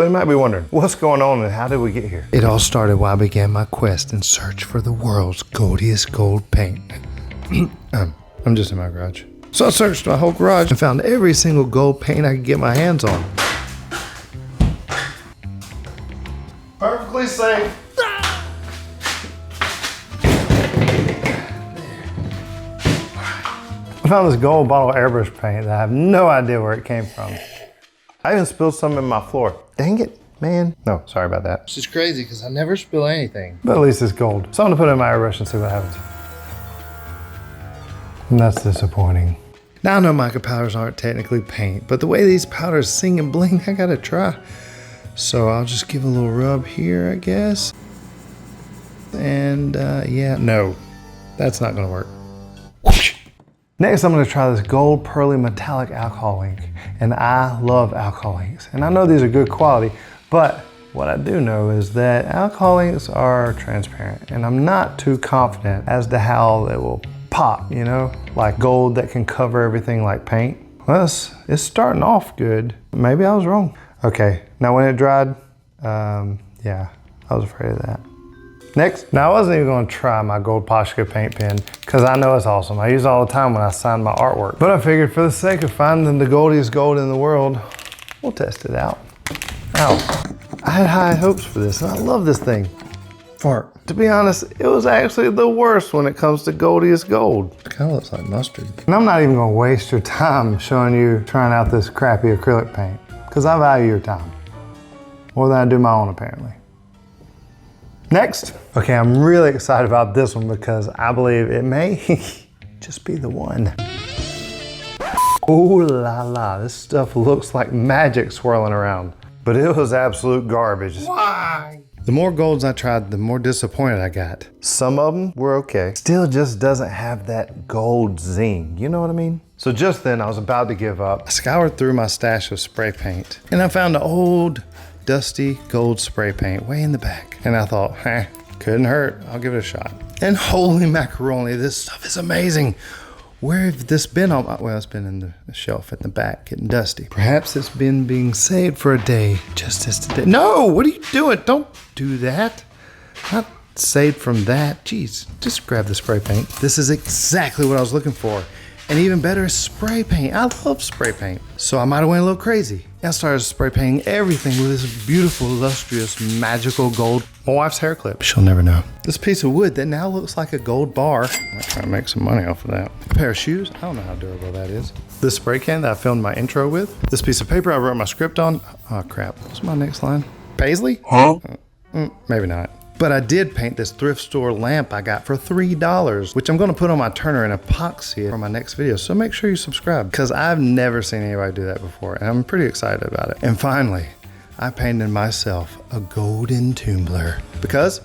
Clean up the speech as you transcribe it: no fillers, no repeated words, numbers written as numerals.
So you might be wondering, what's going on and how did we get here? It all started when I began my quest and search for the world's goldiest gold paint. I'm just in my garage. So I searched my whole garage and found every single gold paint I could get my hands on. Perfectly safe. I found this gold bottle of airbrush paint that I have no idea where it came from. I even spilled some in my floor. Dang it, man. No, sorry about that. This is crazy because I never spill anything. But at least it's gold. So I'm gonna put it in my airbrush and see what happens. And that's disappointing. Now I know mica powders aren't technically paint, but the way these powders sing and bling, I gotta try. So I'll just give a little rub here, I guess. And yeah, no, that's not gonna work. Next, I'm gonna try this gold pearly metallic alcohol ink. And I love alcohol inks. And I know these are good quality, but what I do know is that alcohol inks are transparent. And I'm not too confident as to how it will pop, you know? Like gold that can cover everything like paint. Well, it's starting off good. Maybe I was wrong. Okay, now when it dried, yeah, I was afraid of that. Next, now I wasn't even gonna try my gold Posca paint pen because I know it's awesome. I use it all the time when I sign my artwork. But I figured for the sake of finding the goldiest gold in the world, we'll test it out. Ow, I had high hopes for this and I love this thing. Fart. To be honest, it was actually the worst when it comes to goldiest gold. It kind of looks like mustard. And I'm not even gonna waste your time showing you trying out this crappy acrylic paint because I value your time more than I do my own apparently. Next, okay, I'm really excited about this one because I believe it may just be the one. Ooh la la, this stuff looks like magic swirling around, but it was absolute garbage. Why? The more golds I tried, the more disappointed I got. Some of them were okay. Still just doesn't have that gold zing, you know what I mean? So just then I was about to give up. I scoured through my stash of spray paint and I found an old, dusty gold spray paint way in the back. And I thought, couldn't hurt, I'll give it a shot. And holy macaroni, this stuff is amazing. Where have this been on my, well, it's been in the shelf at the back, getting dusty. Perhaps it's been being saved for a day, just as today. No, what are you doing? Don't do that. Not saved from that. Jeez, just grab the spray paint. This is exactly what I was looking for. And even better is spray paint. I love spray paint. So I might have went a little crazy. I started spray painting everything with this beautiful, illustrious, magical gold. My wife's hair clip. She'll never know. This piece of wood that now looks like a gold bar. I might try to make some money off of that. A pair of shoes. I don't know how durable that is. This spray can that I filmed my intro with. This piece of paper I wrote my script on. Oh crap, what's my next line? Paisley? Huh? Maybe not. But I did paint this thrift store lamp I got for $3, which I'm gonna put on my Turner and epoxy it for my next video. So make sure you subscribe because I've never seen anybody do that before and I'm pretty excited about it. And finally, I painted myself a golden tumbler because